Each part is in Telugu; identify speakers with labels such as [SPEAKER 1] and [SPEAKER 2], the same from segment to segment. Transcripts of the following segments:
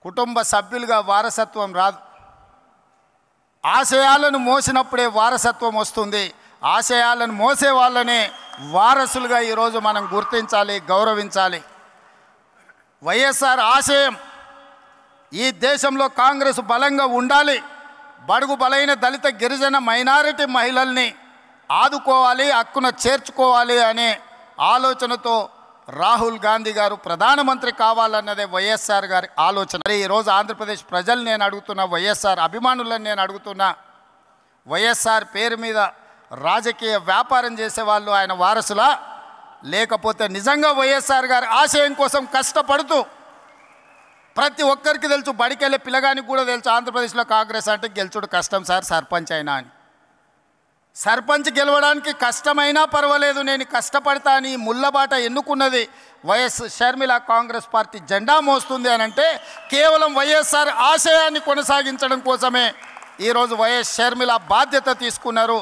[SPEAKER 1] కుటుంబ సభ్యులుగా వారసత్వం రాదు. ఆశయాలను మోసినప్పుడే వారసత్వం వస్తుంది. ఆశయాలను మోసే వాళ్ళనే వారసులుగా ఈరోజు మనం గుర్తించాలి, గౌరవించాలి. వైఎస్ఆర్ ఆశయం ఈ దేశంలో కాంగ్రెస్ బలంగా ఉండాలి, బడుగు బలైన దళిత గిరిజన మైనారిటీ మహిళల్ని ఆదుకోవాలి, హక్కున చేర్చుకోవాలి అనే ఆలోచనతో రాహుల్ గాంధీ గారు ప్రధానమంత్రి కావాలన్నదే వైఎస్ఆర్ గారి ఆలోచన. మరి ఈరోజు ఆంధ్రప్రదేశ్ ప్రజలు నేను అడుగుతున్నా, వైఎస్ఆర్ అభిమానులను నేను అడుగుతున్నా, వైఎస్ఆర్ పేరు మీద రాజకీయ వ్యాపారం చేసేవాళ్ళు ఆయన వారసులా, లేకపోతే నిజంగా వైఎస్ఆర్ గారి ఆశయం కోసం కష్టపడుతూ ప్రతి ఒక్కరికి తెలుసు, బడికెళ్ళే పిల్లగానికి కూడా తెలుసు ఆంధ్రప్రదేశ్లో కాంగ్రెస్ అంటే గెలుచుడు కష్టం సార్, సర్పంచ్ అయినా అని. సర్పంచ్ గెలవడానికి కష్టమైనా పర్వాలేదు, నేను కష్టపడతా అని ముళ్ళబాట ఎన్నుకున్నది వైఎస్ షర్మిల. కాంగ్రెస్ పార్టీ జెండా మోస్తుంది అని అంటే కేవలం వైఎస్ఆర్ ఆశయాన్ని కొనసాగించడం కోసమే ఈరోజు వైఎస్ షర్మిల బాధ్యత తీసుకున్నారు.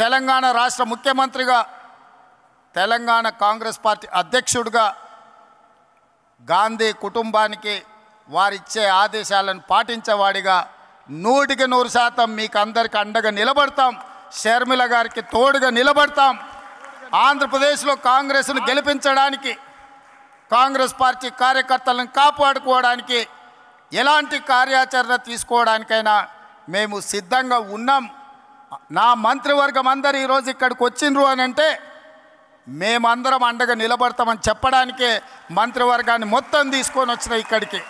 [SPEAKER 1] తెలంగాణ రాష్ట్ర ముఖ్యమంత్రిగా, తెలంగాణ కాంగ్రెస్ పార్టీ అధ్యక్షుడిగా గాంధీ కుటుంబానికి వారిచ్చే ఆదేశాలను పాటించేవాడిగా 100% మీకు అందరికి అండగా నిలబడతాం, షర్మిల గారికి తోడుగా నిలబడతాం. ఆంధ్రప్రదేశ్లో కాంగ్రెస్ను గెలిపించడానికి, కాంగ్రెస్ పార్టీ కార్యకర్తలను కాపాడుకోవడానికి, ఎలాంటి కార్యాచరణ తీసుకోవడానికైనా మేము సిద్ధంగా ఉన్నాం. నా మంత్రివర్గం అందరూ ఈరోజు ఇక్కడికి వచ్చిండ్రు అని అంటే మేమందరం అండగా నిలబడతామని చెప్పడానికే మంత్రివర్గాన్ని మొత్తం తీసుకొని వచ్చిన ఇక్కడికి.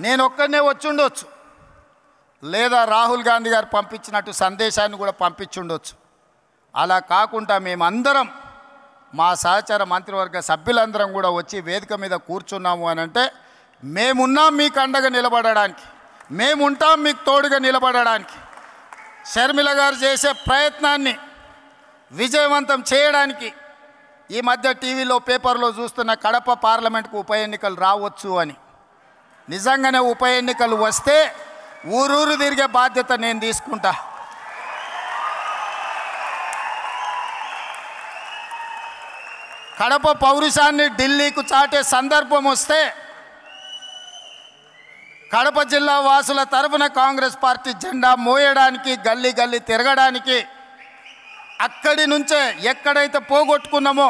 [SPEAKER 1] నేను ఒక్కనే వచ్చి ఉండొచ్చు, లేదా రాహుల్ గాంధీ గారు పంపించినట్టు సందేశాన్ని కూడా పంపించుండొచ్చు. అలా కాకుండా మేమందరం, మా సహచర మంత్రివర్గ సభ్యులందరం కూడా వచ్చి వేదిక మీద కూర్చున్నాము అని అంటే మేమున్నాం మీకు అండగా నిలబడడానికి, మేముంటాం మీకు తోడుగా నిలబడడానికి. షర్మిల గారు చేసే ప్రయత్నాన్ని విజయవంతం చేయడానికి ఈ మధ్య టీవీలో పేపర్లో చూస్తున్న కడప పార్లమెంట్కు ఉప ఎన్నికలు రావచ్చు అని. నిజంగానే ఉప ఎన్నికలు వస్తే ఊరూరు తిరిగే బాధ్యత నేను తీసుకుంటా. కడప పౌరుషాన్ని ఢిల్లీకు చాటే సందర్భం వస్తే కడప జిల్లా వాసుల తరఫున కాంగ్రెస్ పార్టీ జెండా మోయడానికి, గల్లీ గల్లీ తిరగడానికి, అక్కడి నుంచే ఎక్కడైతే పోగొట్టుకున్నామో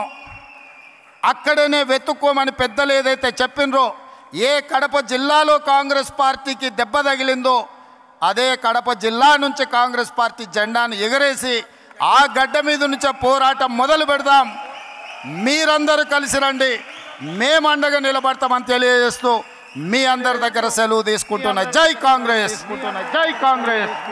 [SPEAKER 1] అక్కడనే వెతుక్కోమని పెద్దలు ఏదైతే చెప్పినరో, ఏ కడప జిల్లాలో కాంగ్రెస్ పార్టీకి దెబ్బ తగిలిందో అదే కడప జిల్లా నుంచి కాంగ్రెస్ పార్టీ జెండాను ఎగరేసి ఆ గడ్డ మీద నుంచే పోరాటం మొదలు పెడదాం. మీరందరూ కలిసి రండి, మేము అండగా నిలబడతామని తెలియజేస్తూ మీ అందరి దగ్గర సెలవు తీసుకుంటున్నా. జై కాంగ్రెస్.